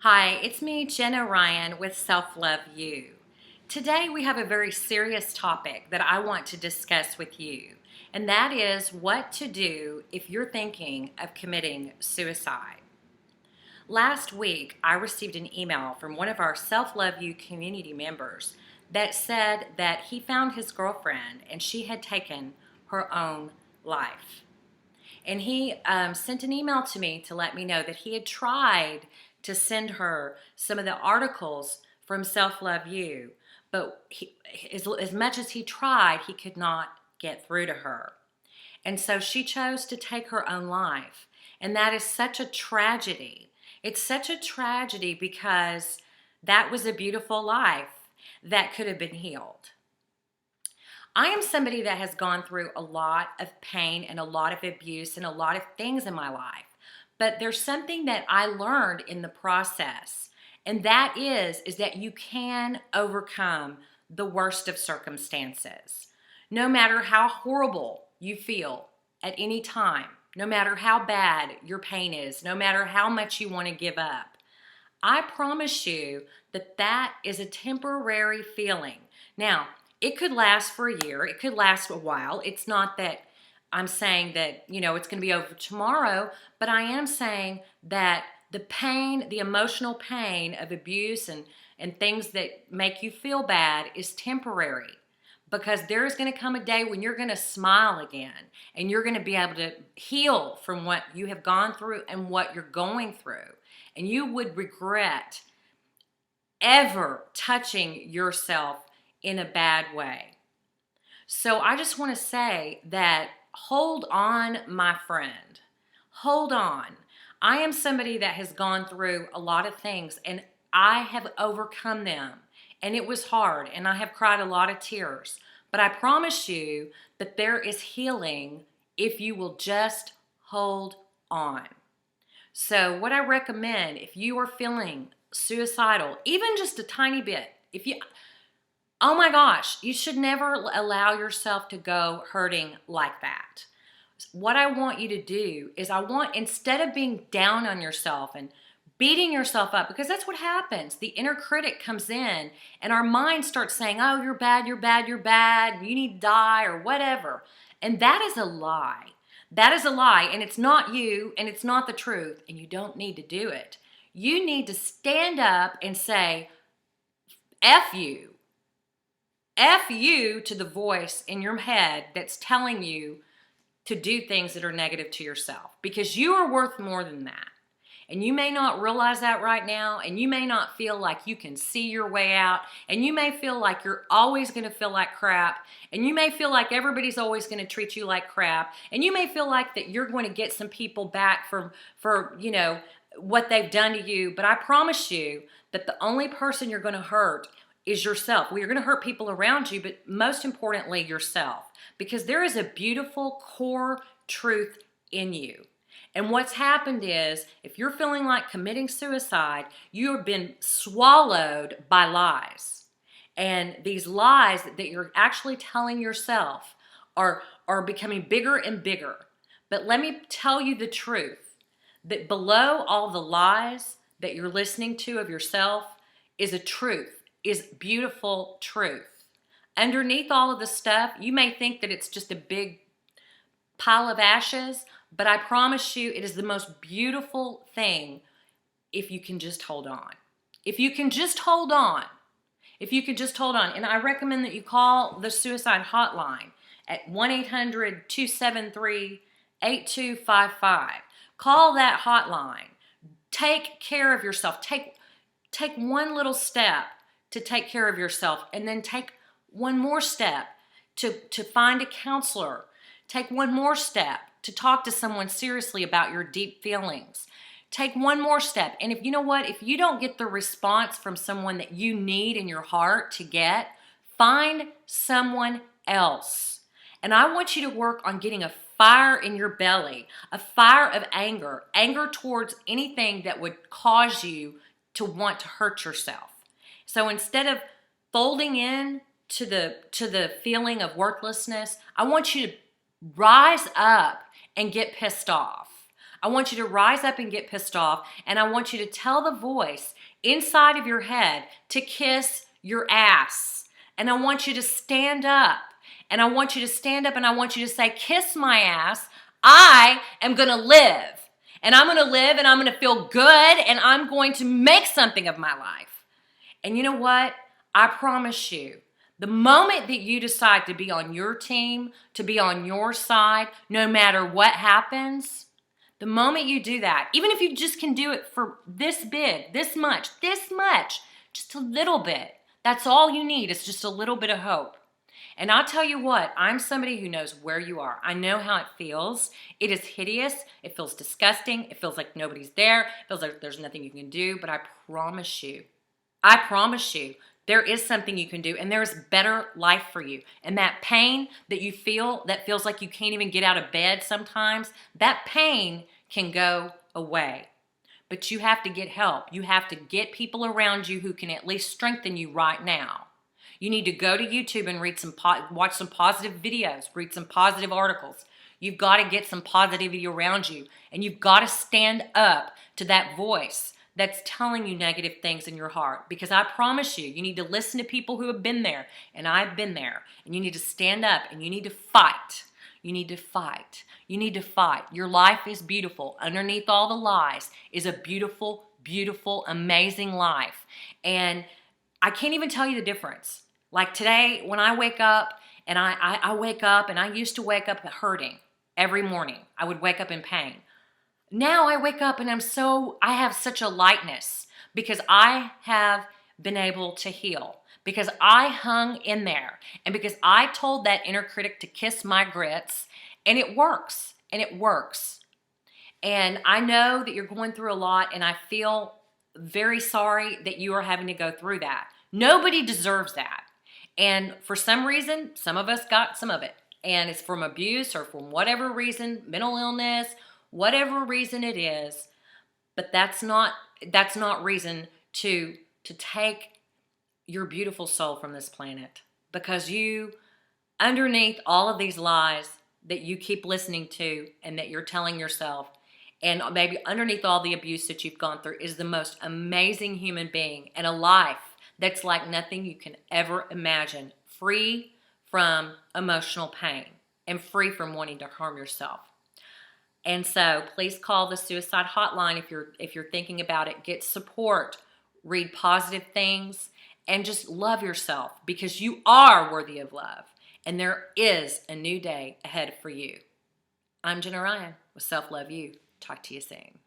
Hi, it's me, Jenna Ryan with Self Love You. Today we have a very serious topic that I want to discuss with you, and that is what to do if you're thinking of committing suicide. Last week, I received an email from one of our Self Love You community members that said that he found his girlfriend and she had taken her own life. And he sent an email to me to let me know that he had tried to send her some of the articles from Self Love You, but as much as he tried, he could not get through to her. And so she chose to take her own life. And that is such a tragedy. It's such a tragedy because that was a beautiful life that could have been healed. I am somebody that has gone through a lot of pain and a lot of abuse and a lot of things in my life. But there's something that I learned in the process, and that is that you can overcome the worst of circumstances. No matter how horrible you feel at any time, no matter how bad your pain is, no matter how much you want to give up, I promise you that that is a temporary feeling. Now, it could last for a year. It could last a while. It's not that I'm saying that, it's going to be over tomorrow, but I am saying that the pain, the emotional pain of abuse and things that make you feel bad is temporary, because there is going to come a day when you're going to smile again and you're going to be able to heal from what you have gone through and what you're going through. And you would regret ever touching yourself in a bad way. So I just want to say that hold on, my friend. Hold on. I am somebody that has gone through a lot of things and I have overcome them. And it was hard and I have cried a lot of tears. But I promise you that there is healing if you will just hold on. So what I recommend, if you are feeling suicidal, even just a tiny bit, oh my gosh, you should never allow yourself to go hurting like that. What I want you to do is instead of being down on yourself and beating yourself up, because that's what happens. The inner critic comes in and our mind starts saying, oh, you're bad, you're bad, you're bad, you need to die or whatever. And that is a lie. That is a lie, and it's not you, and it's not the truth, and you don't need to do it. You need to stand up and say, F you. F you to the voice in your head that's telling you to do things that are negative to yourself, because you are worth more than that. And you may not realize that right now, and you may not feel like you can see your way out, and you may feel like you're always going to feel like crap, and you may feel like everybody's always going to treat you like crap, and you may feel like that you're going to get some people back for what they've done to you. But I promise you that the only person you're going to hurt is yourself. Well, you're going to hurt people around you, but most importantly, yourself, because there is a beautiful core truth in you. And what's happened is, if you're feeling like committing suicide, you have been swallowed by lies. And these lies that you're actually telling yourself are becoming bigger and bigger. But let me tell you the truth, that below all the lies that you're listening to of yourself is a truth, is beautiful truth. Underneath all of the stuff, you may think that it's just a big pile of ashes, but I promise you it is the most beautiful thing if you can just hold on. If you can just hold on. If you can just hold on. And I recommend that you call the suicide hotline at 1-800-273-8255. Call that hotline. Take care of yourself. Take one little step to take care of yourself, and then take one more step to find a counselor. Take one more step to talk to someone seriously about your deep feelings. Take one more step. And if you know what, if you don't get the response from someone that you need in your heart to get, find someone else. And I want you to work on getting a fire in your belly, a fire of anger towards anything that would cause you to want to hurt yourself. So instead of folding in to the feeling of worthlessness, I want you to rise up and get pissed off. I want you to rise up and get pissed off, and I want you to tell the voice inside of your head to kiss your ass. And I want you to stand up. And I want you to stand up and I want you to say, kiss my ass. I am going to live. And I'm going to live and I'm going to feel good and I'm going to make something of my life. And you know what? I promise you, the moment that you decide to be on your team, to be on your side, no matter what happens, the moment you do that, even if you just can do it for this big, this much, just a little bit, that's all you need. It's just a little bit of hope. And I'll tell you what, I'm somebody who knows where you are. I know how it feels. It is hideous. It feels disgusting. It feels like nobody's there. It feels like there's nothing you can do. But I promise you, there is something you can do, and there is better life for you. And that pain that you feel, that feels like you can't even get out of bed sometimes, that pain can go away. But you have to get help. You have to get people around you who can at least strengthen you right now. You need to go to YouTube and watch some positive videos, read some positive articles. You've got to get some positivity around you, and you've got to stand up to that voice that's telling you negative things in your heart. Because I promise you, you need to listen to people who have been there, and I've been there, and you need to stand up, and you need to fight. You need to fight. You need to fight. Your life is beautiful. Underneath all the lies is a beautiful, beautiful, amazing life. And I can't even tell you the difference. Like today, when I wake up, and I wake up, and I used to wake up hurting every morning. I would wake up in pain. Now I wake up and I have such a lightness because I have been able to heal, because I hung in there, and because I told that inner critic to kiss my grits, and it works, and it works. And I know that you're going through a lot, and I feel very sorry that you are having to go through that. Nobody deserves that. And for some reason, some of us got some of it. And it's from abuse or from whatever reason, mental illness, whatever reason it is. But that's not reason to take your beautiful soul from this planet. Because you, underneath all of these lies that you keep listening to and that you're telling yourself, and maybe underneath all the abuse that you've gone through, is the most amazing human being and a life that's like nothing you can ever imagine, free from emotional pain and free from wanting to harm yourself. And so please call the suicide hotline if you're thinking about it. Get support, read positive things, and just love yourself, because you are worthy of love. And there is a new day ahead for you. I'm Jenna Ryan with Self Love You. Talk to you soon.